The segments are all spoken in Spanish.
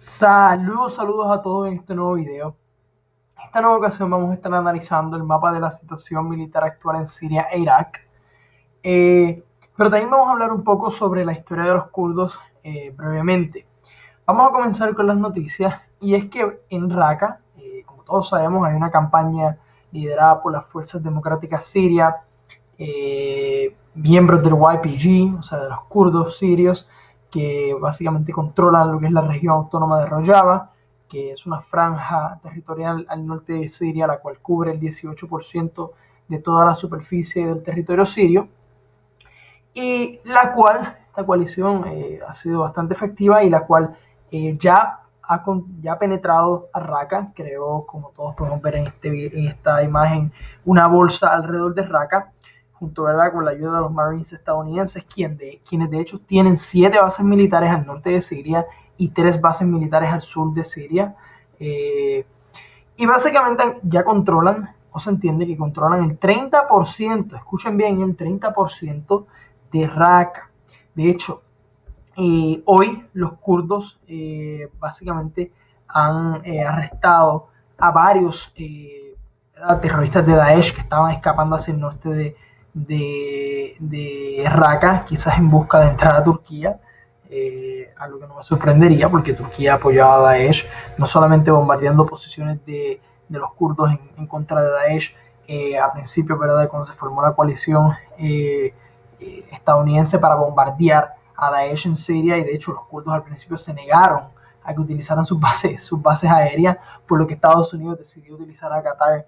Saludos a todos en este nuevo video. En esta nueva ocasión vamos a estar analizando el mapa de la situación militar actual en Siria e Irak. Pero también vamos a hablar un poco sobre la historia de los kurdos brevemente. Vamos a comenzar con las noticias, y es que en Raqqa, como todos sabemos, hay una campaña liderada por las Fuerzas Democráticas Sirias, miembros del YPG, o sea, de los kurdos sirios, que básicamente controlan lo que es la región autónoma de Rojava, que es una franja territorial al norte de Siria, la cual cubre el 18% de toda la superficie del territorio sirio, y esta coalición ha sido bastante efectiva, y la cual ya ha penetrado a Raqqa. Creó, como todos podemos ver en esta imagen, una bolsa alrededor de Raqqa, junto, ¿verdad?, con la ayuda de los Marines estadounidenses, quienes de hecho tienen 7 bases militares al norte de Siria y 3 bases militares al sur de Siria. Y básicamente ya controlan, o se entiende que controlan el 30%, escuchen bien, el 30% de Raqqa. De hecho, hoy los kurdos básicamente han arrestado a varios terroristas de Daesh que estaban escapando hacia el norte de Raqqa, quizás en busca de entrar a Turquía, algo que no me sorprendería, porque Turquía apoyaba a Daesh, no solamente bombardeando posiciones de los kurdos en contra de Daesh a principio, ¿verdad?, cuando se formó la coalición estadounidense para bombardear a Daesh en Siria, y de hecho los kurdos al principio se negaron a que utilizaran sus bases aéreas, por lo que Estados Unidos decidió utilizar a Qatar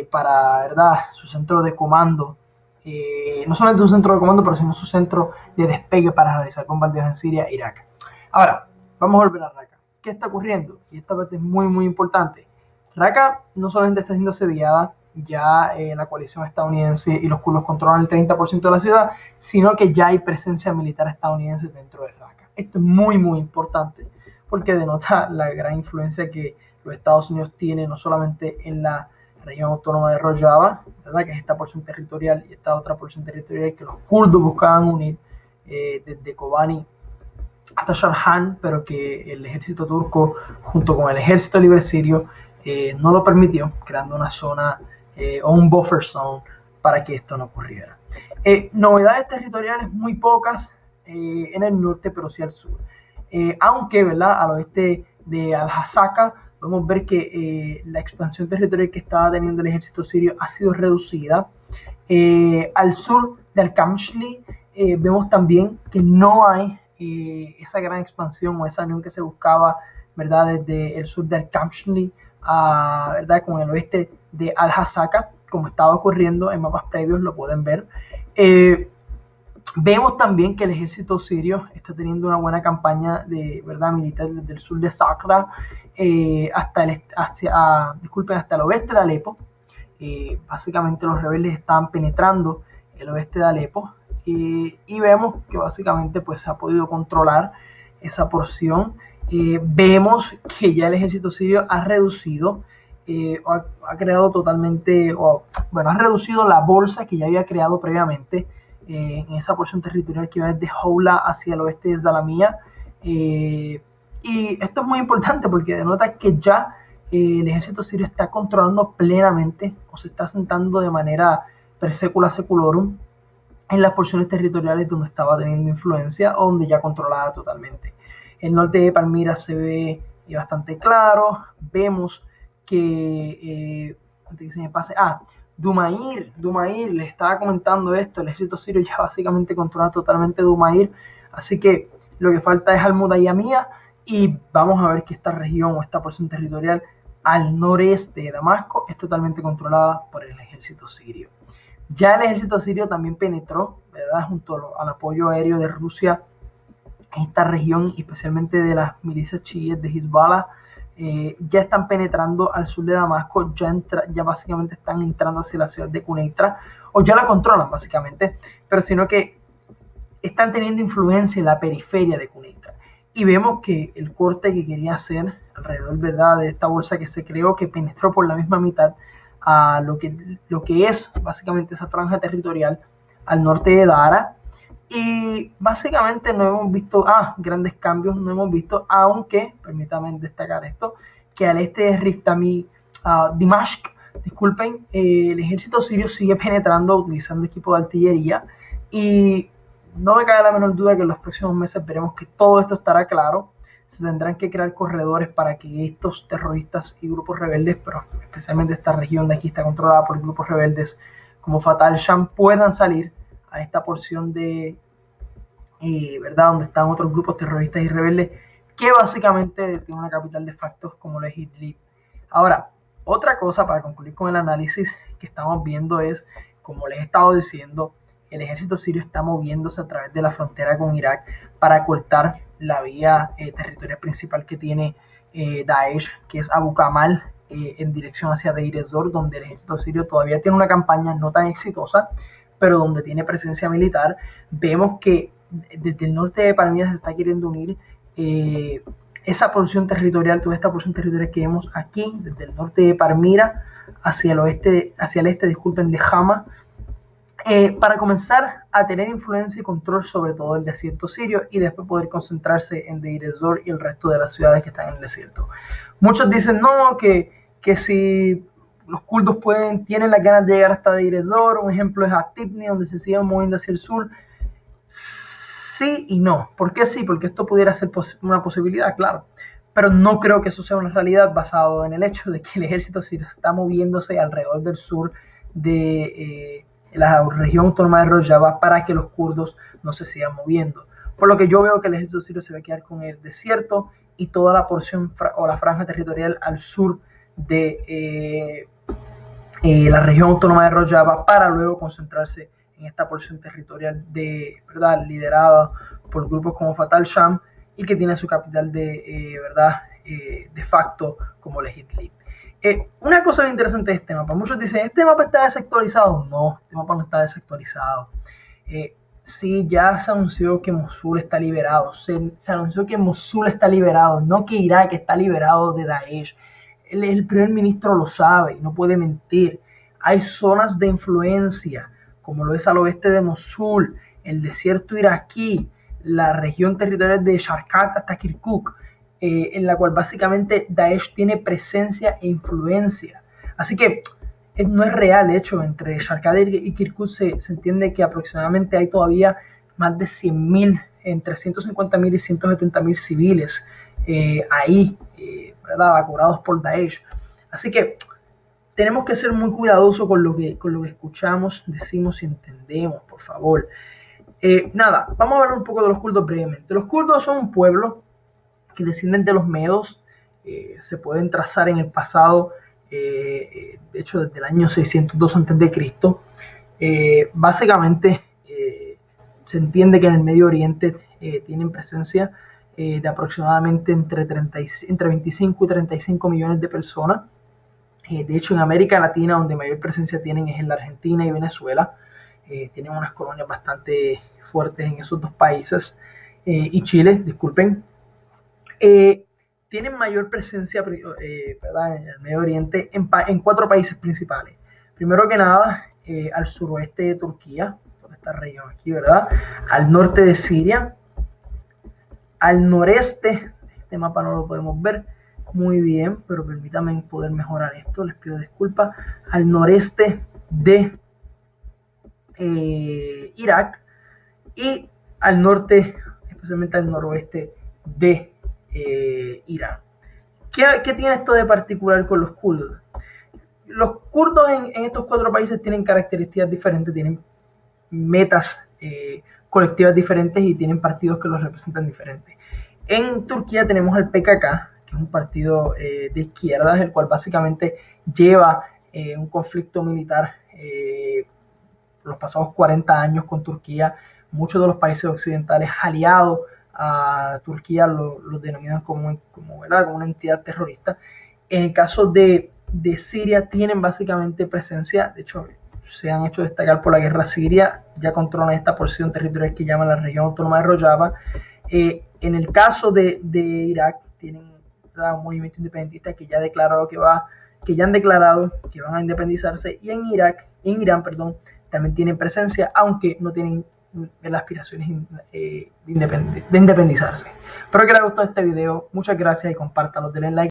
para, ¿verdad?, su centro de comando, no solamente un centro de comando, pero sino su centro de despegue para realizar bombardeos en Siria e Irak. Ahora, vamos a volver a Raqqa. ¿Qué está ocurriendo? Y esta parte es muy importante. Raqqa no solamente está siendo asediada, ya la coalición estadounidense y los kurdos controlan el 30% de la ciudad, sino que ya hay presencia militar estadounidense dentro de Raqqa. Esto es muy importante, porque denota la gran influencia que los Estados Unidos tienen, no solamente en la región autónoma de Rojava, ¿verdad?, que es esta porción territorial, y esta otra porción territorial que los kurdos buscaban unir desde Kobani hasta Sharhan, pero que el ejército turco, junto con el ejército libre sirio, no lo permitió, creando una zona o un buffer zone para que esto no ocurriera. Novedades territoriales muy pocas en el norte, pero sí al sur. Aunque, ¿verdad?, al oeste de Al-Hasaka podemos ver que la expansión territorial que estaba teniendo el ejército sirio ha sido reducida. Al sur de Al-Kamshli vemos también que no hay esa gran expansión o esa unión que se buscaba, ¿verdad?, desde el sur de Al-Kamshli ¿verdad?, con el oeste de Al-Hasaka, como estaba ocurriendo en mapas previos, lo pueden ver. Vemos también que el ejército sirio está teniendo una buena campaña de, ¿verdad?, militar desde el sur de Sakra hasta el oeste de Alepo. Básicamente los rebeldes estaban penetrando el oeste de Alepo, y vemos que básicamente pues se ha podido controlar esa porción. Vemos que ya el ejército sirio ha reducido, ha creado totalmente, ha reducido la bolsa que ya había creado previamente en esa porción territorial que va desde Houla hacia el oeste de Zalamia. Y esto es muy importante porque denota que ya el ejército sirio está controlando plenamente, o se está asentando de manera per secula seculorum en las porciones territoriales donde estaba teniendo influencia o donde ya controlaba totalmente. El norte de Palmira se ve bastante claro. Vemos que antes que se me pase, Dumair, les estaba comentando esto, el ejército sirio ya básicamente controla totalmente Dumair, así que lo que falta es Al-Mudayamia, y vamos a ver que esta región o esta porción territorial al noreste de Damasco es totalmente controlada por el ejército sirio. Ya el ejército sirio también penetró, ¿verdad?, junto al apoyo aéreo de Rusia en esta región, especialmente de las milicias chiíes de Hezbollah. Ya están penetrando al sur de Damasco, ya básicamente están entrando hacia la ciudad de Quneitra, o ya la controlan básicamente, pero sino que están teniendo influencia en la periferia de Quneitra. Y vemos que el corte que quería hacer alrededor, ¿verdad?, de esta bolsa que se creó, que penetró por la misma mitad a lo que es básicamente esa franja territorial al norte de Dara, Y básicamente no hemos visto grandes cambios, no hemos visto, aunque, permítanme destacar esto, que al este de Riftami, Dimashq, disculpen, el ejército sirio sigue penetrando utilizando equipo de artillería, y no me cabe la menor duda que en los próximos meses veremos que todo esto estará claro. Se tendrán que crear corredores para que estos terroristas y grupos rebeldes, pero especialmente esta región de aquí está controlada por grupos rebeldes como Fatal Sham, puedan salir a esta porción de, ¿verdad?, donde están otros grupos terroristas y rebeldes, que básicamente tiene una capital de facto como lo es Idlib. Ahora, otra cosa para concluir con el análisis que estamos viendo es, como les he estado diciendo, el ejército sirio está moviéndose a través de la frontera con Irak para cortar la vía territorial principal que tiene Daesh, que es Abu Kamal, en dirección hacia Deir ez-Zor, donde el ejército sirio todavía tiene una campaña no tan exitosa, pero donde tiene presencia militar. Vemos que desde el norte de Palmira se está queriendo unir esa porción territorial, toda esta porción territorial que vemos aquí, desde el norte de Palmira hacia el este, disculpen, de Hama, para comenzar a tener influencia y control sobre todo el desierto sirio y después poder concentrarse en Deir ez-Zor y el resto de las ciudades que están en el desierto. Muchos dicen no, que si los kurdos tienen las ganas de llegar hasta Deir ez-Zor, un ejemplo es At-Tibni, donde se siguen moviendo hacia el sur. Sí y no. ¿Por qué sí? Porque esto pudiera ser una posibilidad, claro, pero no creo que eso sea una realidad, basado en el hecho de que el ejército sirio está moviéndose alrededor del sur de la región autónoma de Rojava para que los kurdos no se sigan moviendo. Por lo que yo veo que el ejército sirio se va a quedar con el desierto y toda la porción o la franja territorial al sur de la región autónoma de Rojava, para luego concentrarse en esta porción territorial ¿verdad?, liderada por grupos como Fatal Sham y que tiene su capital de facto como Idlib. Una cosa bien interesante de este mapa, muchos dicen, ¿este mapa está desactualizado? No, este mapa no está desactualizado. Sí, ya se anunció que Mosul está liberado, se anunció que Mosul está liberado, no que Irak está liberado de Daesh. El primer ministro lo sabe y no puede mentir. Hay zonas de influencia, como lo es al oeste de Mosul, el desierto iraquí, la región territorial de Sharqat hasta Kirkuk, en la cual básicamente Daesh tiene presencia e influencia. Así que no es real. De hecho, entre Sharqat y Kirkuk se entiende que aproximadamente hay todavía más de 100.000, entre 150.000 y 170.000 civiles ahí, ¿verdad?, evacuados por Daesh. Así que tenemos que ser muy cuidadosos con lo que escuchamos, decimos y entendemos, por favor. Vamos a hablar un poco de los kurdos brevemente. Los kurdos son un pueblo que descienden de los medos, se pueden trazar en el pasado, de hecho desde el año 602 a.C. Básicamente se entiende que en el Medio Oriente tienen presencia de aproximadamente entre 25 y 35 millones de personas. De hecho, en América Latina, donde mayor presencia tienen es en la Argentina y Venezuela. Tienen unas colonias bastante fuertes en esos dos países, y Chile, disculpen. Tienen mayor presencia, ¿verdad?, en el Medio Oriente en 4 países principales. Primero que nada, al suroeste de Turquía, toda esta región aquí, ¿verdad?, al norte de Siria, al noreste, este mapa no lo podemos ver muy bien, pero permítanme poder mejorar esto, les pido disculpas, al noreste de Irak y al norte, especialmente al noroeste de Irán. ¿Qué tiene esto de particular con los kurdos? Los kurdos en estos 4 países tienen características diferentes, tienen metas colectivas diferentes y tienen partidos que los representan diferentes. En Turquía tenemos al PKK, que es un partido de izquierdas, el cual básicamente lleva un conflicto militar los pasados 40 años con Turquía. Muchos de los países occidentales aliados a Turquía lo denominan como una entidad terrorista. En el caso de Siria tienen básicamente presencia, de hecho se han hecho destacar por la guerra siria, ya controlan esta porción territorial que llaman la región autónoma de Rojava. En el caso de Irak tienen un movimiento independentista que ya han declarado que van a independizarse, y en Irán, también tienen presencia, aunque no tienen las aspiraciones de independizarse. Espero que les haya gustado este video. Muchas gracias y compártalo. Denle like.